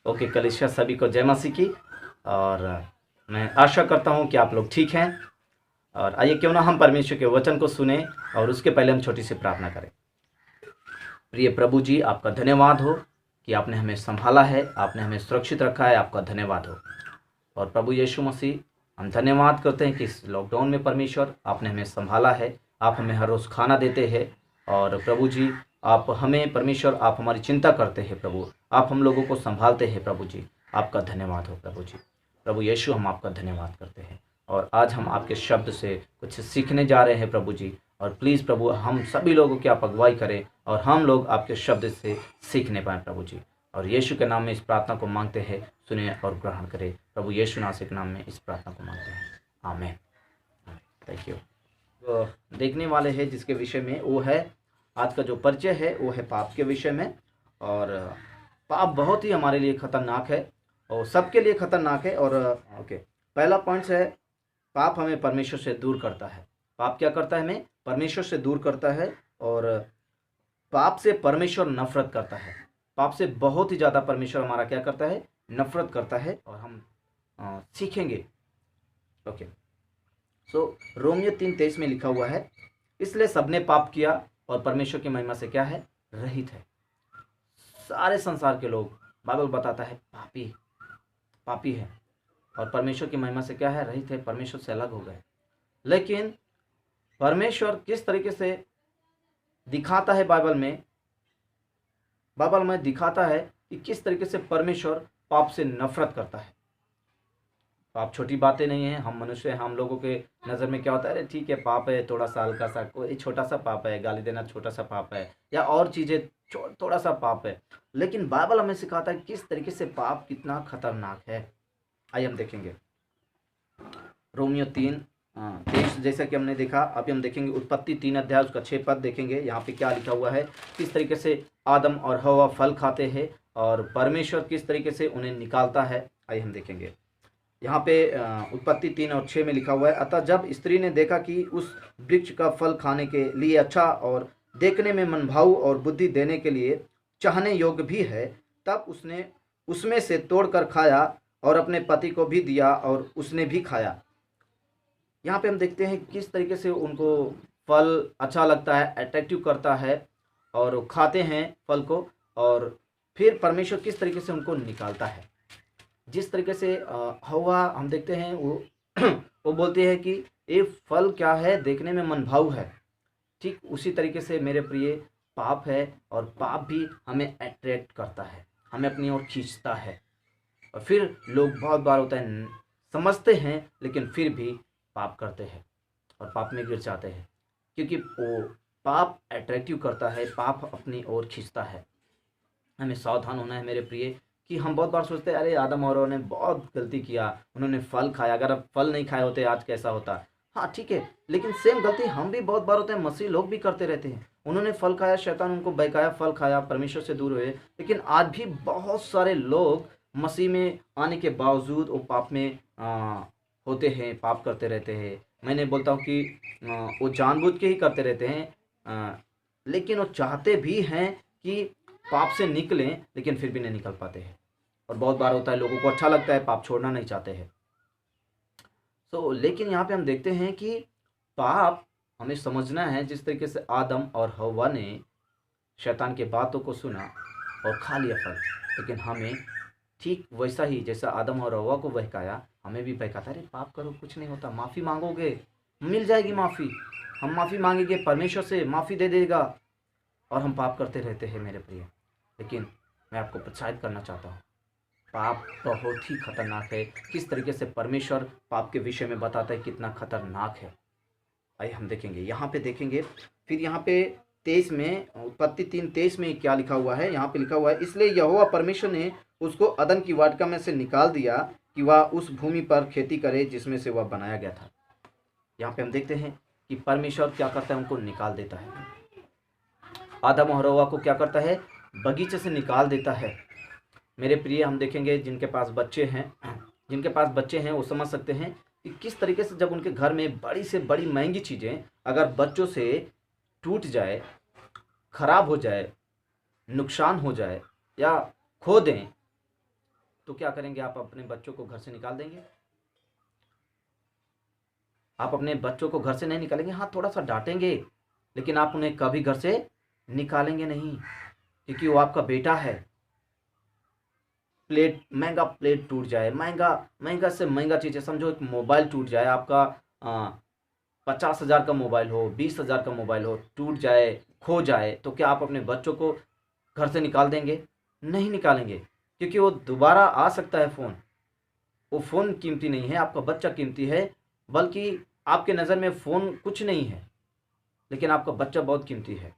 Okay कलीसिया सभी को जय मसीह की। और मैं आशा करता हूँ कि आप लोग ठीक हैं। और आइए क्यों ना हम परमेश्वर के वचन को सुने और उसके पहले हम छोटी सी प्रार्थना करें। प्रिय प्रभु जी, आपका धन्यवाद हो कि आपने हमें संभाला है, आपने हमें सुरक्षित रखा है। आपका धन्यवाद हो। और प्रभु यीशु मसीह, हम धन्यवाद करते हैं कि इस लॉकडाउन में परमेश्वर आपने हमें संभाला है। आप हमें हर रोज़ खाना देते हैं। और प्रभु जी, आप हमें परमेश्वर, आप हमारी चिंता करते हैं प्रभु, आप हम लोगों को संभालते हैं प्रभु जी। आपका धन्यवाद हो प्रभु जी। प्रभु यीशु, हम आपका धन्यवाद करते हैं। और आज हम आपके शब्द से कुछ सीखने जा रहे हैं प्रभु जी। और प्लीज़ प्रभु, हम सभी लोगों की आप अगुवाई करें और हम लोग आपके शब्द से सीखने पाएँ प्रभु जी। और यीशु के नाम में इस प्रार्थना को मांगते हैं, सुने और ग्रहण करें। प्रभु यीशु नासिक नाम में इस प्रार्थना को मांगते हैं, आमीन। Thank you. तो देखने वाले हैं जिसके विषय में, वो है आज का जो परिचय है वो है पाप के विषय में। और पाप बहुत ही हमारे लिए खतरनाक है और सबके लिए खतरनाक है। और ओके, पहला पॉइंट है, पाप हमें परमेश्वर से दूर करता है। पाप क्या करता है? हमें परमेश्वर से दूर करता है। और पाप से परमेश्वर नफरत करता है। पाप से बहुत ही ज़्यादा परमेश्वर हमारा क्या करता है? नफरत करता है। और हम सीखेंगे। ओके, सो रोमियो 3:23 में लिखा हुआ है, इसलिए सबने पाप किया और परमेश्वर की महिमा से क्या है? रहित है। सारे संसार के लोग, बाइबल बताता है, पापी पापी है और परमेश्वर की महिमा से क्या है? रहित है, परमेश्वर से अलग हो गए। लेकिन परमेश्वर किस तरीके से दिखाता है? बाइबल में दिखाता है कि किस तरीके से परमेश्वर पाप से नफरत करता है। पाप छोटी बातें नहीं है। हम मनुष्य हैं, हम लोगों के नज़र में क्या होता है? अरे ठीक है, पाप है, थोड़ा सा हल्का सा, कोई छोटा सा पाप है, गाली देना छोटा सा पाप है, या और चीज़ें थोड़ा सा पाप है। लेकिन बाइबल हमें सिखाता है किस तरीके से पाप कितना खतरनाक है। आइए हम देखेंगे रोमियो 3:23, जैसा कि हमने देखा। अभी हम देखेंगे उत्पत्ति 3 अध्याय उसका 6 पद देखेंगे। यहाँ पे क्या लिखा हुआ है, किस तरीके से आदम और हवा फल खाते हैं और परमेश्वर किस तरीके से उन्हें निकालता है। आइए हम देखेंगे। यहाँ पे उत्पत्ति 3 और 6 में लिखा हुआ है, अतः जब स्त्री ने देखा कि उस वृक्ष का फल खाने के लिए अच्छा और देखने में मनभाऊ और बुद्धि देने के लिए चाहने योग्य भी है, तब उसने उसमें से तोड़कर खाया और अपने पति को भी दिया और उसने भी खाया। यहाँ पे हम देखते हैं किस तरीके से उनको फल अच्छा लगता है, अट्रैक्टिव करता है और खाते हैं फल को। और फिर परमेश्वर किस तरीके से उनको निकालता है। जिस तरीके से हवा, हम देखते हैं वो वो बोलती है कि ये फल क्या है? देखने में मनभाऊ है। ठीक उसी तरीके से मेरे प्रिय, पाप है और पाप भी हमें अट्रैक्ट करता है, हमें अपनी ओर खींचता है। और फिर लोग बहुत बार होता है, समझते हैं लेकिन फिर भी पाप करते हैं और पाप में गिर जाते हैं, क्योंकि वो पाप अट्रैक्टिव करता है, पाप अपनी ओर खींचता है। हमें सावधान होना है मेरे प्रिय कि हम बहुत बार सोचते हैं, अरे आदम और हवा ने बहुत गलती किया, उन्होंने फल खाया, अगर अब फल नहीं खाए होते आज कैसा होता। हाँ ठीक है, लेकिन सेम गलती हम भी बहुत बार होते हैं, मसीह लोग भी करते रहते हैं। उन्होंने फल खाया, शैतान उनको बहकाया, फल खाया, परमेश्वर से दूर हुए। लेकिन आज भी बहुत सारे लोग मसीह में आने के बावजूद वो पाप में होते हैं, पाप करते रहते हैं। मैंने बोलता हूँ कि वो जानबूझ के ही करते रहते हैं, लेकिन वो चाहते भी हैं कि पाप से निकलें, लेकिन फिर भी नहीं निकल पाते हैं। और बहुत बार होता है लोगों को अच्छा लगता है, पाप छोड़ना नहीं चाहते हैं। लेकिन यहाँ पे हम देखते हैं कि पाप हमें समझना है, जिस तरीके से आदम और हव्वा ने शैतान के बातों को सुना और खा लिया फल, लेकिन हमें ठीक वैसा ही जैसा आदम और हव्वा को बहकाया, हमें भी बहकाता, अरे पाप करो, कुछ नहीं होता, माफ़ी मांगोगे मिल जाएगी माफ़ी, हम माफ़ी मांगेंगे परमेश्वर से, माफ़ी दे देगा। और हम पाप करते रहते हैं मेरे प्रिय। लेकिन मैं आपको प्रोत्साहित करना चाहता हूँ, पाप बहुत ही खतरनाक है। किस तरीके से परमेश्वर पाप के विषय में बताता है कितना खतरनाक है। आइए हम देखेंगे, यहाँ पे देखेंगे। फिर यहाँ पे 23 में, उत्पत्ति 3:23 में क्या लिखा हुआ है? यहाँ पे लिखा हुआ है, इसलिए यहोवा परमेश्वर ने उसको अदन की वाटिका में से निकाल दिया कि वह उस भूमि पर खेती करे जिसमें से वह बनाया गया था। यहाँ पे हम देखते हैं कि परमेश्वर क्या करता है? उनको निकाल देता है। आदम और हव्वा को क्या करता है? बगीचे से निकाल देता है। मेरे प्रिय, हम देखेंगे जिनके पास बच्चे हैं वो समझ सकते हैं कि किस तरीके से जब उनके घर में बड़ी से बड़ी महंगी चीज़ें अगर बच्चों से टूट जाए, खराब हो जाए, नुकसान हो जाए या खो दें, तो क्या करेंगे, आप अपने बच्चों को घर से निकाल देंगे? आप अपने बच्चों को घर से नहीं निकालेंगे, हाँ थोड़ा सा डांटेंगे, लेकिन आप उन्हें कभी घर से निकालेंगे नहीं, क्योंकि वो आपका बेटा है। प्लेट, महंगा प्लेट टूट जाए, महंगा महंगा से महंगा चीज़ है, समझो एक मोबाइल टूट जाए आपका, 50,000 का मोबाइल हो, 20,000 का मोबाइल हो, टूट जाए, खो जाए, तो क्या आप अपने बच्चों को घर से निकाल देंगे? नहीं निकालेंगे, क्योंकि वो दोबारा आ सकता है फ़ोन। वो फ़ोन कीमती नहीं है, आपका बच्चा कीमती है। बल्कि आपके नज़र में फ़ोन कुछ नहीं है, लेकिन आपका बच्चा बहुत कीमती है।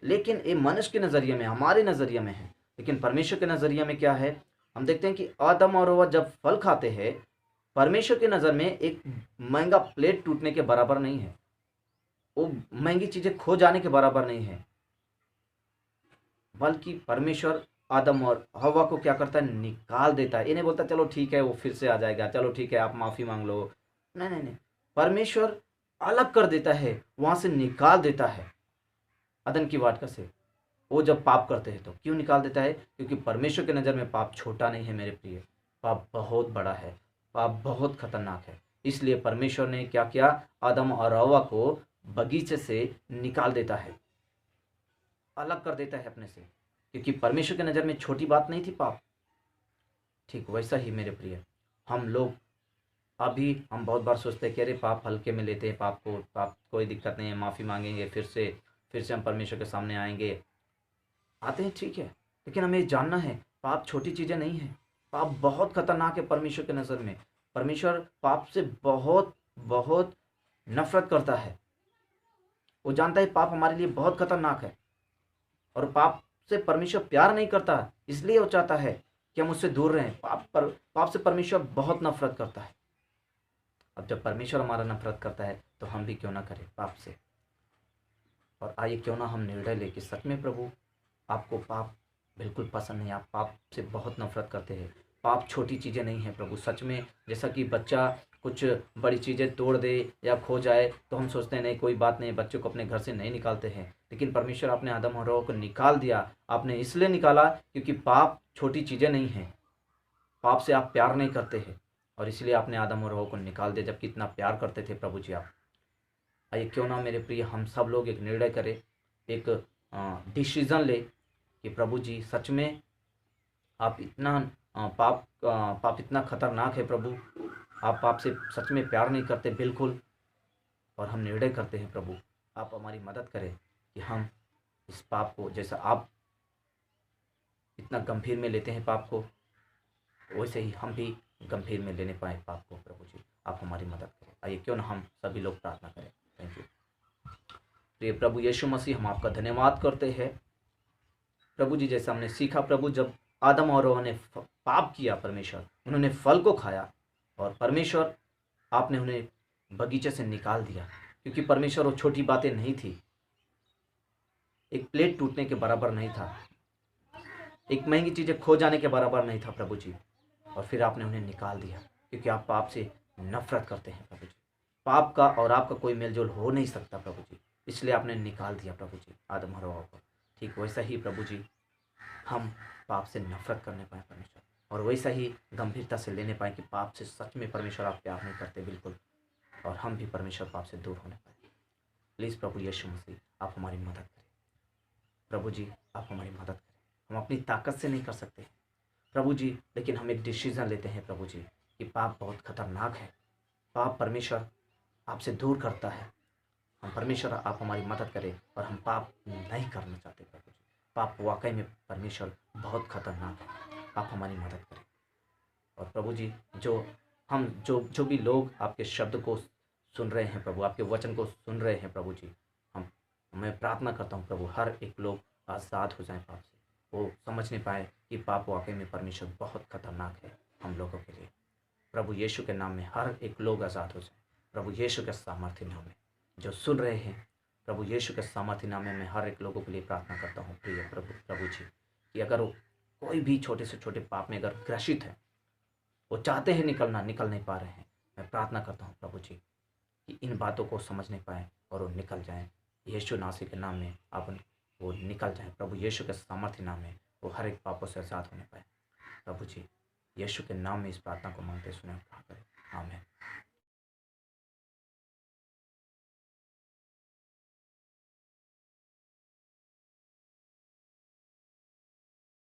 लेकिन ये मनुष्य के नज़रिए में, हमारे नज़रिए में है, लेकिन परमेश्वर के नज़रिए में क्या है? हम देखते हैं कि आदम और हव्वा जब फल खाते हैं, परमेश्वर की नज़र में एक महंगा प्लेट टूटने के बराबर नहीं है, वो महंगी चीज़ें खो जाने के बराबर नहीं है। बल्कि परमेश्वर आदम और हव्वा को क्या करता है? निकाल देता है। ये नहीं बोलता चलो ठीक है वो फिर से आ जाएगा, चलो ठीक है आप माफ़ी मांग लो। नहीं नहीं नहीं, परमेश्वर अलग कर देता है, वहाँ से निकाल देता है अदन की वाटिका से। वो जब पाप करते हैं तो क्यों निकाल देता है? क्योंकि परमेश्वर की नज़र में पाप छोटा नहीं है मेरे प्रिय, पाप बहुत बड़ा है, पाप बहुत खतरनाक है। इसलिए परमेश्वर ने क्या किया? आदम और हव्वा को बगीचे से निकाल देता है, अलग कर देता है अपने से, क्योंकि परमेश्वर की नज़र में छोटी बात नहीं थी पाप। ठीक वैसा ही मेरे प्रिय, हम लोग अभी हम बहुत बार सोचते हैं कि अरे पाप हल्के में लेते हैं, पाप को, पाप कोई दिक्कत नहीं है, माफ़ी मांगेंगे, फिर से हम परमेश्वर के सामने आएंगे, आते हैं ठीक है। लेकिन हमें जानना है पाप छोटी चीज़ें नहीं है, पाप बहुत खतरनाक है परमेश्वर के नज़र में। परमेश्वर पाप से बहुत बहुत नफरत करता है। वो जानता है पाप हमारे लिए बहुत खतरनाक है, और पाप से परमेश्वर प्यार नहीं करता, इसलिए वो चाहता है कि हम उससे दूर रहें। पाप से परमेश्वर बहुत नफरत करता है। अब जब परमेश्वर हमारा नफरत करता है तो हम भी क्यों ना करें पाप से। और आइए क्यों ना हम निर्णय लें कि सच में प्रभु आपको पाप बिल्कुल पसंद नहीं, आप पाप से बहुत नफरत करते हैं। पाप छोटी चीज़ें नहीं हैं प्रभु, सच में। जैसा कि बच्चा कुछ बड़ी चीज़ें तोड़ दे या खो जाए तो हम सोचते हैं नहीं कोई बात नहीं, बच्चों को अपने घर से नहीं निकालते हैं। लेकिन परमेश्वर आपने आदम और हव्वा को निकाल दिया, आपने इसलिए निकाला क्योंकि पाप छोटी चीज़ें नहीं हैं, पाप से आप प्यार नहीं करते हैं, और इसलिए आपने आदम और हव्वा को निकाल दिया, जबकि इतना प्यार करते थे प्रभु जी आप। आइए क्यों ना मेरे प्रिय हम सब लोग एक निर्णय करें, एक डिसीजन ले कि प्रभु जी सच में आप इतना पाप इतना खतरनाक है प्रभु, आप पाप से सच में प्यार नहीं करते बिल्कुल। और हम निर्णय करते हैं प्रभु आप हमारी मदद करें कि हम इस पाप को, जैसा आप इतना गंभीर में लेते हैं पाप को, वैसे ही हम भी गंभीर में लेने पाए पाप को। प्रभु जी आप हमारी मदद करें। आइए क्यों ना हम सभी लोग प्रार्थना करें। Thank you. प्रिय प्रभु यीशु मसीह, हम आपका धन्यवाद करते हैं प्रभु जी। जैसे हमने सीखा प्रभु, जब आदम और हव्वा ने पाप किया, परमेश्वर उन्होंने फल को खाया, और परमेश्वर आपने उन्हें बगीचे से निकाल दिया, क्योंकि परमेश्वर वो छोटी बातें नहीं थी, एक प्लेट टूटने के बराबर नहीं था, एक महंगी चीज़ें खो जाने के बराबर नहीं था प्रभु जी। और फिर आपने उन्हें निकाल दिया, क्योंकि आप पाप से नफरत करते हैं प्रभु जी। पाप का और आपका कोई मेलजोल हो नहीं सकता प्रभु जी, इसलिए आपने निकाल दिया प्रभु जी आदम और हव्वा को। ठीक वैसा ही प्रभु जी हम पाप से नफरत करने पाए परमेश्वर, और वैसा ही गंभीरता से लेने पाए कि पाप से सच में परमेश्वर आप प्यार नहीं करते बिल्कुल, और हम भी परमेश्वर पाप से दूर होने पाए। प्लीज़ प्रभु यीशु मसीह आप हमारी मदद करें प्रभु जी, आप हमारी मदद करें। हम अपनी ताकत से नहीं कर सकते प्रभु जी, लेकिन हम एक डिसीजन लेते हैं प्रभु जी कि पाप बहुत खतरनाक है, पाप परमेश्वर आपसे दूर करता है। हम परमेश्वर आप हमारी मदद करें, और हम पाप नहीं करना चाहते प्रभु जी। पाप वाकई में परमेश्वर बहुत खतरनाक है, आप हमारी मदद करें। और प्रभु जी जो जो भी लोग आपके शब्द को सुन रहे हैं प्रभु, आपके वचन को सुन रहे हैं प्रभु जी, हम मैं प्रार्थना करता हूँ प्रभु हर एक लोग आज़ाद हो जाएं पाप से, वो समझ नहीं पाए कि पाप वाकई में परमेश्वर बहुत खतरनाक है हम लोगों के लिए। प्रभु यीशु के नाम में हर एक लोग आज़ाद हो जाए प्रभु यीशु के सामर्थ्य नाम में। जो सुन रहे हैं प्रभु यीशु के सामर्थ्य नाम में मैं हर एक लोगों के लिए प्रार्थना करता हूँ प्रिय प्रभु जी, कि अगर वो कोई भी छोटे से छोटे पाप में अगर ग्रसित है, वो चाहते हैं निकलना, निकल नहीं पा रहे हैं, मैं प्रार्थना करता हूँ प्रभु जी कि इन बातों को समझ नहीं पाए और वो निकल जाएं। यीशु नासी के नाम में आप वो निकल जाएं प्रभु यीशु के सामर्थ्य नाम में, वो हर एक पापों से आज़ाद होने पाए प्रभु जी। यीशु के नाम में इस प्रार्थना को मांगते सुने, करें, आमीन।